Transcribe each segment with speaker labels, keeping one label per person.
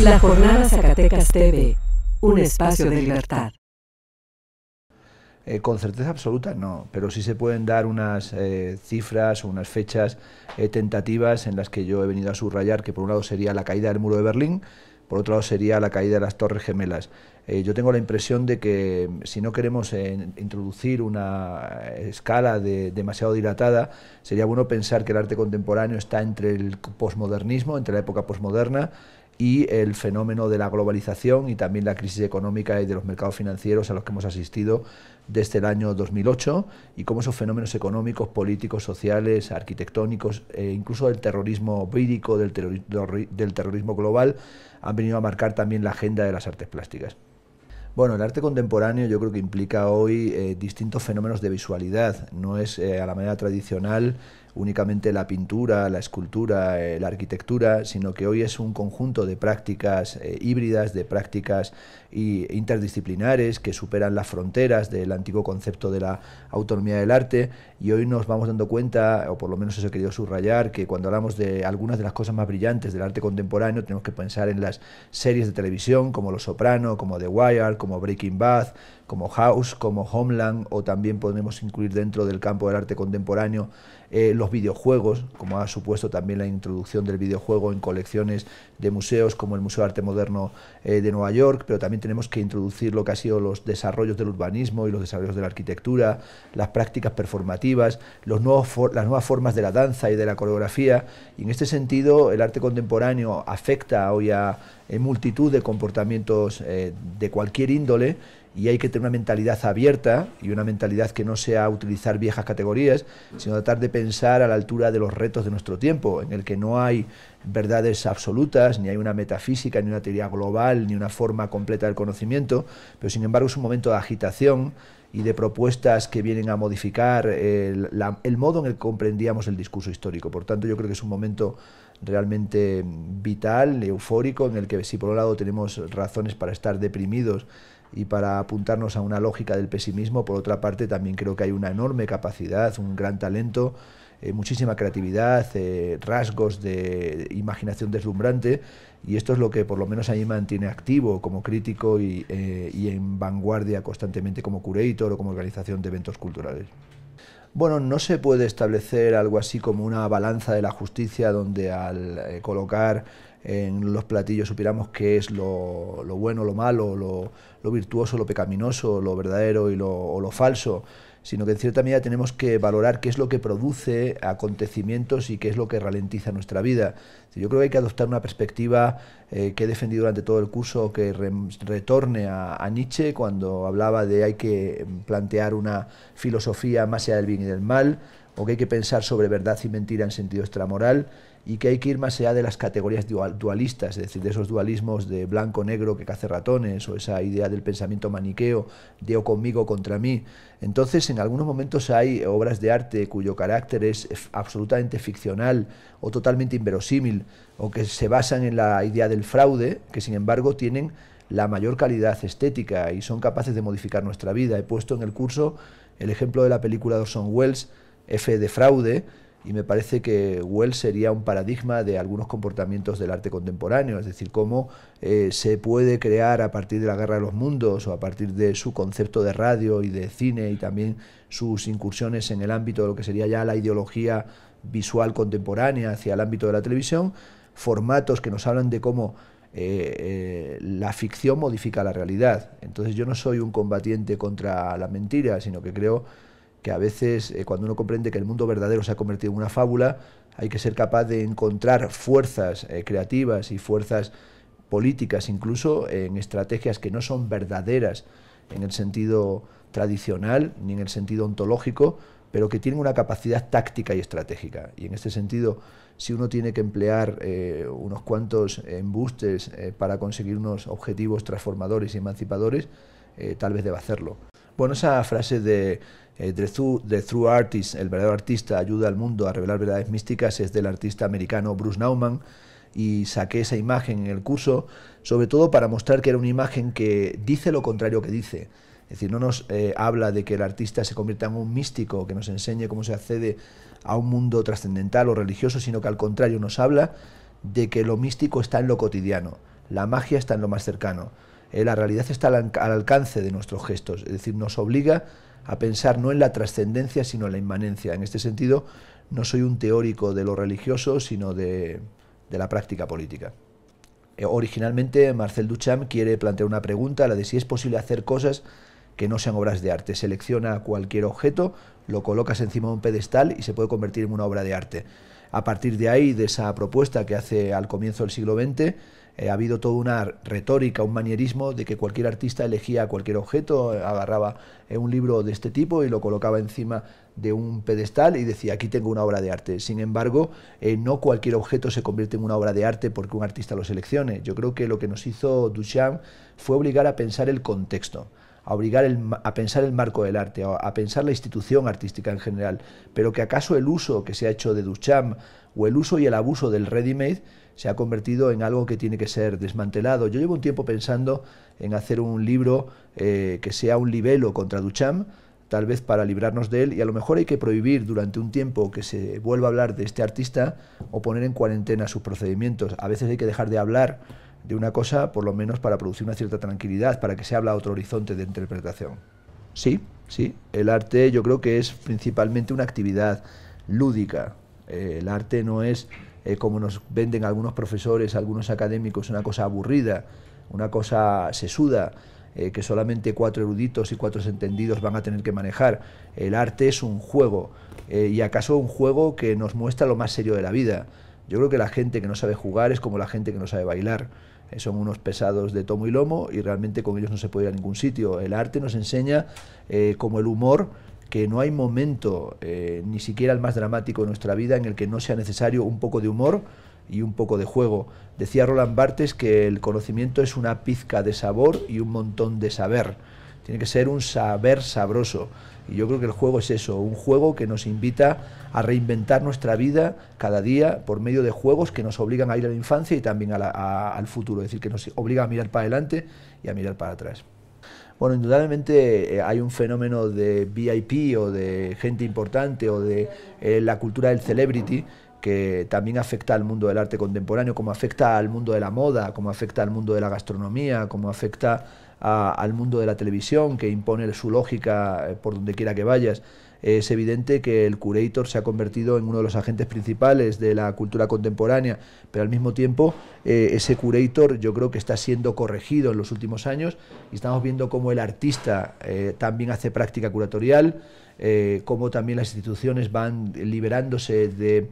Speaker 1: La Jornada Zacatecas TV, un espacio de libertad.
Speaker 2: Con certeza absoluta no, pero sí se pueden dar unas cifras o unas fechas tentativas en las que yo he venido a subrayar que por un lado sería la caída del muro de Berlín, por otro lado sería la caída de las Torres Gemelas. Yo tengo la impresión de que si no queremos introducir una escala demasiado dilatada, sería bueno pensar que el arte contemporáneo está entre el posmodernismo, entre la época posmoderna, y el fenómeno de la globalización y también la crisis económica y de los mercados financieros a los que hemos asistido desde el año 2008 y cómo esos fenómenos económicos, políticos, sociales, arquitectónicos, incluso del terrorismo vírico, del terrorismo global, han venido a marcar también la agenda de las artes plásticas. Bueno, el arte contemporáneo yo creo que implica hoy distintos fenómenos de visualidad, no es a la manera tradicional únicamente la pintura, la escultura, la arquitectura, sino que hoy es un conjunto de prácticas híbridas, de prácticas interdisciplinares que superan las fronteras del antiguo concepto de la autonomía del arte, y hoy nos vamos dando cuenta, o por lo menos eso he querido subrayar, que cuando hablamos de algunas de las cosas más brillantes del arte contemporáneo tenemos que pensar en las series de televisión como Los Soprano, como The Wire, como Breaking Bad, como House, como Homeland, o también podemos incluir dentro del campo del arte contemporáneo los videojuegos, como ha supuesto también la introducción del videojuego en colecciones de museos como el Museo de Arte Moderno de Nueva York, pero también tenemos que introducir lo que ha sido los desarrollos del urbanismo y los desarrollos de la arquitectura, las prácticas performativas, las nuevas formas de la danza y de la coreografía, y en este sentido el arte contemporáneo afecta hoy a multitud de comportamientos de cualquier índole, y hay que tener una mentalidad abierta y una mentalidad que no sea utilizar viejas categorías, sino tratar de pensar a la altura de los retos de nuestro tiempo, en el que no hay verdades absolutas, ni hay una metafísica, ni una teoría global, ni una forma completa del conocimiento, pero sin embargo es un momento de agitación y de propuestas que vienen a modificar el modo en el que comprendíamos el discurso histórico. Por tanto, yo creo que es un momento realmente vital, eufórico, en el que si por un lado tenemos razones para estar deprimidos y para apuntarnos a una lógica del pesimismo, por otra parte también creo que hay una enorme capacidad, un gran talento, muchísima creatividad, rasgos de imaginación deslumbrante, y esto es lo que por lo menos a mí me mantiene activo como crítico y en vanguardia constantemente como curator o como organización de eventos culturales. Bueno, no se puede establecer algo así como una balanza de la justicia donde al colocar en los platillos supiéramos qué es lo bueno, lo malo, lo virtuoso, lo pecaminoso, lo verdadero y lo falso, sino que en cierta medida tenemos que valorar qué es lo que produce acontecimientos y qué es lo que ralentiza nuestra vida. Yo creo que hay que adoptar una perspectiva que he defendido durante todo el curso, que retorne a Nietzsche cuando hablaba de hay que plantear una filosofía más allá del bien y del mal, o que hay que pensar sobre verdad y mentira en sentido extramoral, y que hay que ir más allá de las categorías dualistas, es decir, de esos dualismos de blanco-negro que caza ratones, o esa idea del pensamiento maniqueo de o conmigo o contra mí. Entonces, en algunos momentos hay obras de arte cuyo carácter es absolutamente ficcional o totalmente inverosímil, o que se basan en la idea del fraude, que sin embargo tienen la mayor calidad estética y son capaces de modificar nuestra vida. He puesto en el curso el ejemplo de la película de Orson Welles, F de fraude, y me parece que Wells sería un paradigma de algunos comportamientos del arte contemporáneo, es decir, cómo se puede crear a partir de la Guerra de los Mundos o a partir de su concepto de radio y de cine y también sus incursiones en el ámbito de lo que sería ya la ideología visual contemporánea hacia el ámbito de la televisión, formatos que nos hablan de cómo la ficción modifica la realidad. Entonces yo no soy un combatiente contra la mentira, sino que creo que a veces cuando uno comprende que el mundo verdadero se ha convertido en una fábula, hay que ser capaz de encontrar fuerzas creativas y fuerzas políticas, incluso en estrategias que no son verdaderas en el sentido tradicional ni en el sentido ontológico, pero que tienen una capacidad táctica y estratégica. Y en este sentido, si uno tiene que emplear unos cuantos embustes para conseguir unos objetivos transformadores y emancipadores, tal vez deba hacerlo. Bueno, esa frase de The True Artist, el verdadero artista ayuda al mundo a revelar verdades místicas, es del artista americano Bruce Nauman, y saqué esa imagen en el curso, sobre todo para mostrar que era una imagen que dice lo contrario que dice. Es decir, no nos habla de que el artista se convierta en un místico, que nos enseñe cómo se accede a un mundo trascendental o religioso, sino que al contrario nos habla de que lo místico está en lo cotidiano. la magia está en lo más cercano. La realidad está al alcance de nuestros gestos, es decir, nos obliga a pensar no en la trascendencia, sino en la inmanencia. En este sentido, no soy un teórico de lo religioso, sino de la práctica política. Originalmente, Marcel Duchamp quiere plantear una pregunta, la de si es posible hacer cosas que no sean obras de arte. Selecciona cualquier objeto, lo colocas encima de un pedestal y se puede convertir en una obra de arte. A partir de ahí, de esa propuesta que hace al comienzo del siglo XX, ha habido toda una retórica, un manierismo de que cualquier artista elegía cualquier objeto, agarraba un libro de este tipo y lo colocaba encima de un pedestal y decía, aquí tengo una obra de arte. Sin embargo, no cualquier objeto se convierte en una obra de arte porque un artista lo seleccione. Yo creo que lo que nos hizo Duchamp fue obligar a pensar el contexto, a pensar el marco del arte, a pensar la institución artística en general, pero que acaso el uso que se ha hecho de Duchamp o el uso y el abuso del ready-made se ha convertido en algo que tiene que ser desmantelado. Yo llevo un tiempo pensando en hacer un libro que sea un libelo contra Duchamp, tal vez para librarnos de él, y a lo mejor hay que prohibir durante un tiempo que se vuelva a hablar de este artista o poner en cuarentena sus procedimientos. A veces hay que dejar de hablar de una cosa, por lo menos para producir una cierta tranquilidad, para que se abra otro horizonte de interpretación. Sí, el arte yo creo que es principalmente una actividad lúdica. El arte no es, como nos venden algunos profesores, algunos académicos, una cosa aburrida, una cosa sesuda, que solamente 4 eruditos y 4 entendidos van a tener que manejar. El arte es un juego, y acaso un juego que nos muestra lo más serio de la vida. Yo creo que la gente que no sabe jugar es como la gente que no sabe bailar. Son unos pesados de tomo y lomo y realmente con ellos no se puede ir a ningún sitio. El arte nos enseña, como el humor, que no hay momento, ni siquiera el más dramático de nuestra vida, en el que no sea necesario un poco de humor y un poco de juego. Decía Roland Barthes que el conocimiento es una pizca de sabor y un montón de saber. Tiene que ser un saber sabroso. Y yo creo que el juego es eso, un juego que nos invita a reinventar nuestra vida cada día por medio de juegos que nos obligan a ir a la infancia y también al futuro. Es decir, que nos obligan a mirar para adelante y a mirar para atrás. Bueno, indudablemente hay un fenómeno de VIP o de gente importante o de la cultura del celebrity que también afecta al mundo del arte contemporáneo, como afecta al mundo de la moda, como afecta al mundo de la gastronomía, como afecta al mundo de la televisión, que impone su lógica por donde quiera que vayas. Es evidente que el curator se ha convertido en uno de los agentes principales de la cultura contemporánea, pero al mismo tiempo ese curator yo creo que está siendo corregido en los últimos años y estamos viendo cómo el artista también hace práctica curatorial, cómo también las instituciones van liberándose de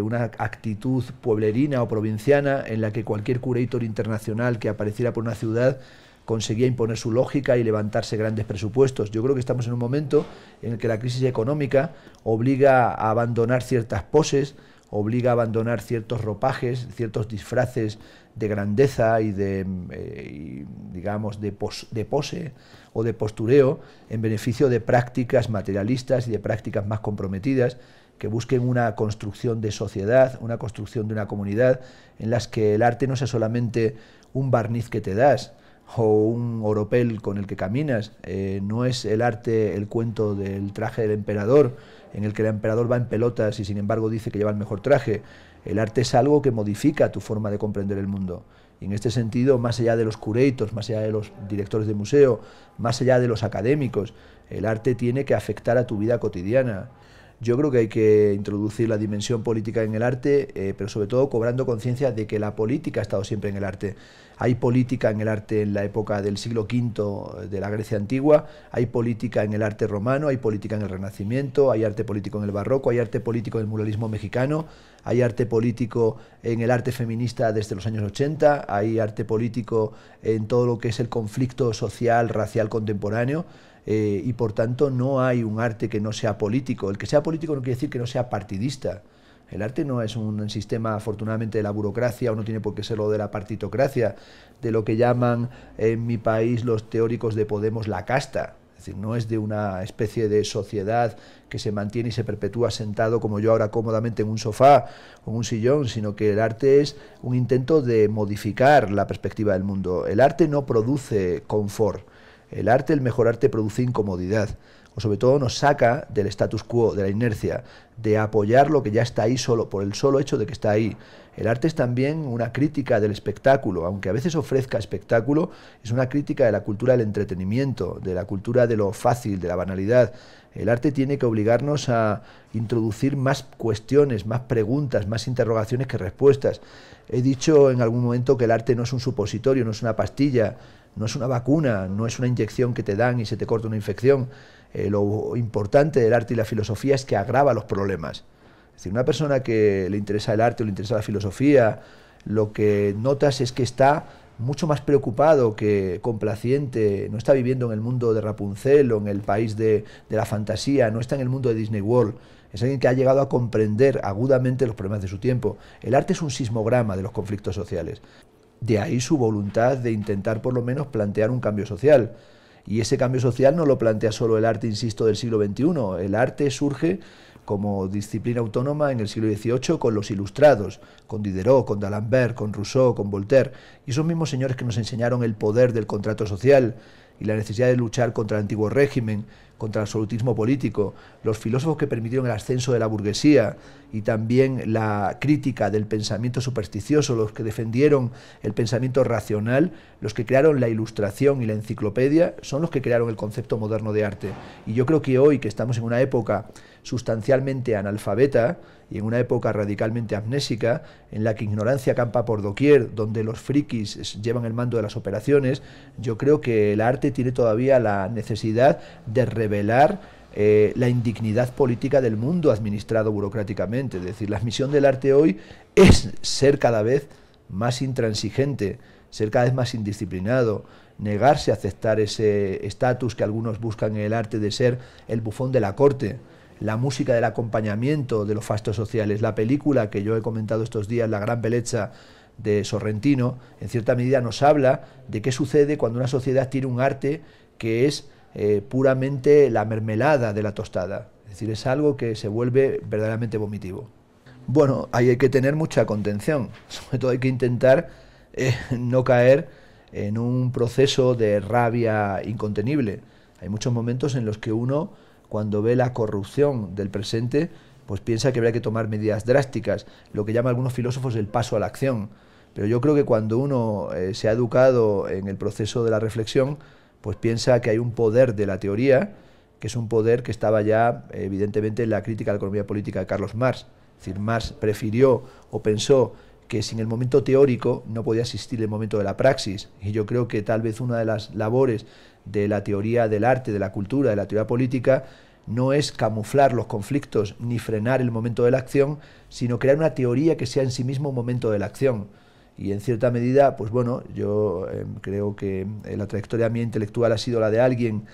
Speaker 2: una actitud pueblerina o provinciana en la que cualquier curator internacional que apareciera por una ciudad conseguía imponer su lógica y levantarse grandes presupuestos. Yo creo que estamos en un momento en el que la crisis económica obliga a abandonar ciertas poses, obliga a abandonar ciertos ropajes, ciertos disfraces de grandeza y digamos, de pose o de postureo en beneficio de prácticas materialistas y de prácticas más comprometidas que busquen una construcción de sociedad, una construcción de una comunidad en las que el arte no sea solamente un barniz que te das o un oropel con el que caminas. No es el arte el cuento del traje del emperador, en el que el emperador va en pelotas y sin embargo dice que lleva el mejor traje. El arte es algo que modifica tu forma de comprender el mundo. Y en este sentido, más allá de los curators, más allá de los directores de museo, más allá de los académicos, el arte tiene que afectar a tu vida cotidiana. Yo creo que hay que introducir la dimensión política en el arte, pero sobre todo cobrando conciencia de que la política ha estado siempre en el arte. Hay política en el arte en la época del siglo V de la Grecia antigua, hay política en el arte romano, hay política en el Renacimiento, hay arte político en el Barroco, hay arte político en el muralismo mexicano, hay arte político en el arte feminista desde los años 80, hay arte político en todo lo que es el conflicto social, racial contemporáneo. Y por tanto no hay un arte que no sea político. El que sea político no quiere decir que no sea partidista. El arte no es un sistema, afortunadamente, de la burocracia, o no tiene por qué serlo de la partitocracia, de lo que llaman en mi país los teóricos de Podemos la casta. Es decir, no es de una especie de sociedad que se mantiene y se perpetúa sentado como yo ahora cómodamente en un sofá o en un sillón, sino que el arte es un intento de modificar la perspectiva del mundo. El arte no produce confort. El arte, el mejor arte, produce incomodidad. o sobre todo nos saca del status quo, de la inercia, de apoyar lo que ya está ahí solo por el solo hecho de que está ahí. El arte es también una crítica del espectáculo, aunque a veces ofrezca espectáculo, es una crítica de la cultura del entretenimiento, de la cultura de lo fácil, de la banalidad. El arte tiene que obligarnos a introducir más cuestiones, más preguntas, más interrogaciones que respuestas. He dicho en algún momento que el arte no es un supositorio, no es una pastilla, no es una vacuna, no es una inyección que te dan y se te corta una infección. Lo importante del arte y la filosofía es que agrava los problemas. Es decir, una persona que le interesa el arte o le interesa la filosofía, lo que notas es que está mucho más preocupado que complaciente, no está viviendo en el mundo de Rapunzel o en el país de la fantasía, no está en el mundo de Disney World. Es alguien que ha llegado a comprender agudamente los problemas de su tiempo. El arte es un sismograma de los conflictos sociales. De ahí su voluntad de intentar por lo menos plantear un cambio social. Y ese cambio social no lo plantea solo el arte, insisto, del siglo XXI. El arte surge como disciplina autónoma en el siglo XVIII con los ilustrados, con Diderot, con D'Alembert, con Rousseau, con Voltaire. Y esos mismos señores que nos enseñaron el poder del contrato social y la necesidad de luchar contra el antiguo régimen, contra el absolutismo político, los filósofos que permitieron el ascenso de la burguesía y también la crítica del pensamiento supersticioso, los que defendieron el pensamiento racional, los que crearon la ilustración y la enciclopedia, son los que crearon el concepto moderno de arte. Y yo creo que hoy, que estamos en una época sustancialmente analfabeta y en una época radicalmente amnésica, en la que ignorancia campa por doquier, donde los frikis llevan el mando de las operaciones, yo creo que el arte tiene todavía la necesidad de revelar la indignidad política del mundo administrado burocráticamente. Es decir, la misión del arte hoy es ser cada vez más intransigente, ser cada vez más indisciplinado, negarse a aceptar ese estatus que algunos buscan en el arte de ser el bufón de la corte, la música del acompañamiento de los fastos sociales. La película que yo he comentado estos días, La gran belleza de Sorrentino, en cierta medida nos habla de qué sucede cuando una sociedad tiene un arte que es puramente la mermelada de la tostada. Es decir, es algo que se vuelve verdaderamente vomitivo. Bueno, ahí hay que tener mucha contención, sobre todo hay que intentar no caer en un proceso de rabia incontenible. Hay muchos momentos en los que uno, cuando ve la corrupción del presente, pues piensa que habría que tomar medidas drásticas, lo que llaman algunos filósofos el paso a la acción. Pero yo creo que cuando uno se ha educado en el proceso de la reflexión, pues piensa que hay un poder de la teoría, que es un poder que estaba ya evidentemente en la crítica a la economía política de Carlos Marx. Es decir, Marx prefirió o pensó que sin el momento teórico no podía existir el momento de la praxis. Y yo creo que tal vez una de las labores de la teoría del arte, de la cultura, de la teoría política, no es camuflar los conflictos ni frenar el momento de la acción, sino crear una teoría que sea en sí mismo un momento de la acción. Y en cierta medida, pues bueno, yo creo que la trayectoria mía intelectual ha sido la de alguien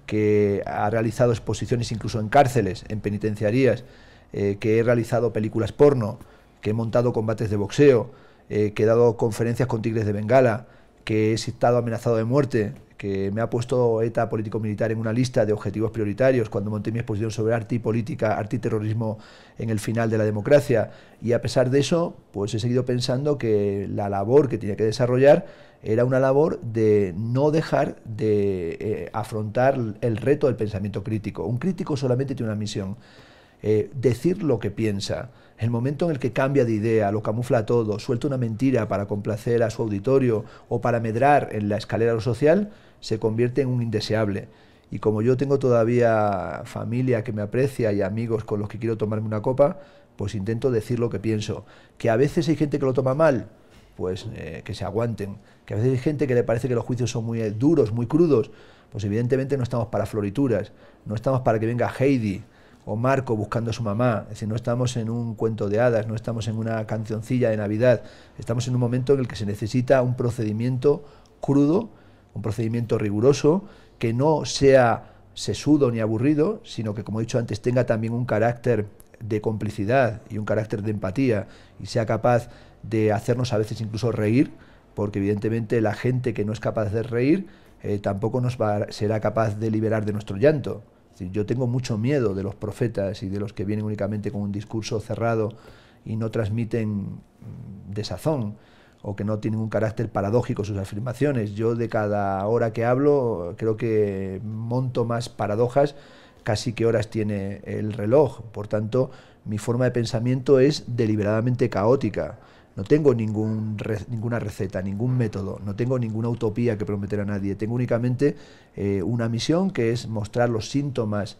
Speaker 2: que ha realizado exposiciones incluso en cárceles, en penitenciarías, que he realizado películas porno, que he montado combates de boxeo, que he dado conferencias con tigres de Bengala, que he estado amenazado de muerte, que me ha puesto ETA político-militar en una lista de objetivos prioritarios cuando monté mi exposición sobre arte y política, arte y terrorismo en el final de la democracia. Y a pesar de eso, pues he seguido pensando que la labor que tenía que desarrollar era una labor de no dejar de afrontar el reto del pensamiento crítico. Un crítico solamente tiene una misión: decir lo que piensa. El momento en el que cambia de idea, lo camufla todo, suelta una mentira para complacer a su auditorio o para medrar en la escalera social, se convierte en un indeseable. Y como yo tengo todavía familia que me aprecia y amigos con los que quiero tomarme una copa, pues intento decir lo que pienso. Que a veces hay gente que lo toma mal, pues que se aguanten. Que a veces hay gente que le parece que los juicios son muy duros, muy crudos, pues evidentemente no estamos para florituras, no estamos para que venga Heidi o Marco buscando a su mamá. Es decir, no estamos en un cuento de hadas, no estamos en una cancioncilla de Navidad, estamos en un momento en el que se necesita un procedimiento crudo, un procedimiento riguroso, que no sea sesudo ni aburrido, sino que, como he dicho antes, tenga también un carácter de complicidad y un carácter de empatía, y sea capaz de hacernos a veces incluso reír, porque evidentemente la gente que no es capaz de reír tampoco será capaz de liberar de nuestro llanto. Yo tengo mucho miedo de los profetas y de los que vienen únicamente con un discurso cerrado y no transmiten desazón, o que no tienen un carácter paradójico sus afirmaciones. Yo de cada hora que hablo creo que monto más paradojas casi qué horas tiene el reloj. Por tanto, mi forma de pensamiento es deliberadamente caótica. No tengo ninguna receta, ningún método, no tengo ninguna utopía que prometer a nadie. Tengo únicamente una misión, que es mostrar los síntomas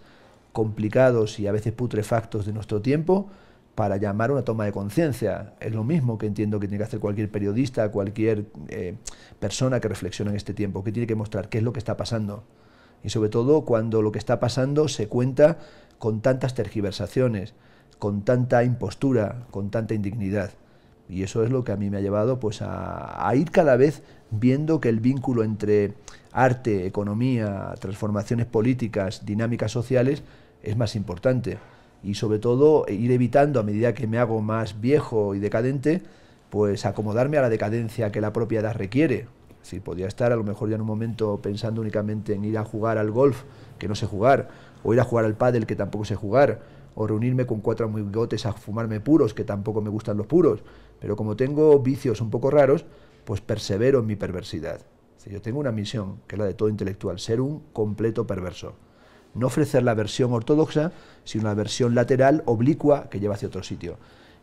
Speaker 2: complicados y a veces putrefactos de nuestro tiempo, para llamar a una toma de conciencia. Es lo mismo que entiendo que tiene que hacer cualquier periodista, cualquier persona que reflexiona en este tiempo, que tiene que mostrar qué es lo que está pasando. Y sobre todo cuando lo que está pasando se cuenta con tantas tergiversaciones, con tanta impostura, con tanta indignidad. Y eso es lo que a mí me ha llevado pues a ir cada vez viendo que el vínculo entre arte, economía, transformaciones políticas, dinámicas sociales es más importante. Y sobre todo ir evitando, a medida que me hago más viejo y decadente, pues acomodarme a la decadencia que la propia edad requiere. Si podría estar a lo mejor ya en un momento pensando únicamente en ir a jugar al golf, que no sé jugar, o ir a jugar al pádel, que tampoco sé jugar, o reunirme con 4 amigotes a fumarme puros, que tampoco me gustan los puros. Pero como tengo vicios un poco raros, pues persevero en mi perversidad. Si yo tengo una misión, que es la de todo intelectual, ser un completo perverso. No ofrecer la versión ortodoxa, sino una versión lateral, oblicua, que lleva hacia otro sitio.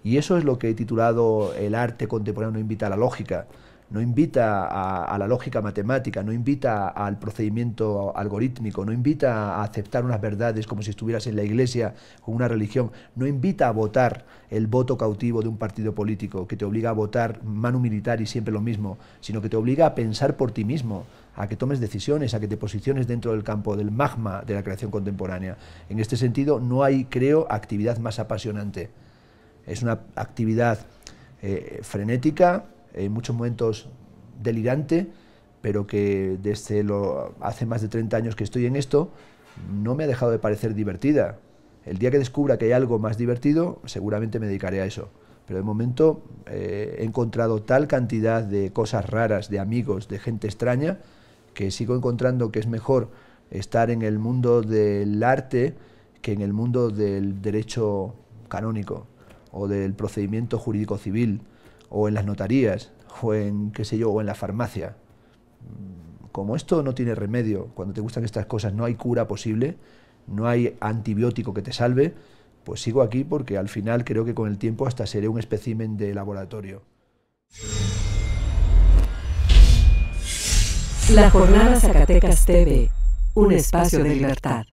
Speaker 2: Y eso es lo que he titulado El arte contemporáneo no invita a la lógica, no invita a la lógica matemática, no invita al procedimiento algorítmico, no invita a aceptar unas verdades como si estuvieras en la iglesia con una religión, no invita a votar el voto cautivo de un partido político que te obliga a votar manu militar y siempre lo mismo, sino que te obliga a pensar por ti mismo, a que tomes decisiones, a que te posiciones dentro del campo del magma de la creación contemporánea. En este sentido, no hay, creo, actividad más apasionante. Es una actividad frenética, en muchos momentos delirante, pero que desde hace más de 30 años que estoy en esto, no me ha dejado de parecer divertida. El día que descubra que hay algo más divertido, seguramente me dedicaré a eso. Pero de momento he encontrado tal cantidad de cosas raras, de amigos, de gente extraña, que sigo encontrando que es mejor estar en el mundo del arte que en el mundo del derecho canónico, o del procedimiento jurídico civil, o en las notarías, o en, qué sé yo, o en la farmacia. Como esto no tiene remedio, cuando te gustan estas cosas no hay cura posible, no hay antibiótico que te salve, pues sigo aquí porque al final creo que con el tiempo hasta seré un espécimen de laboratorio.
Speaker 1: La Jornada Zacatecas TV, un espacio de libertad.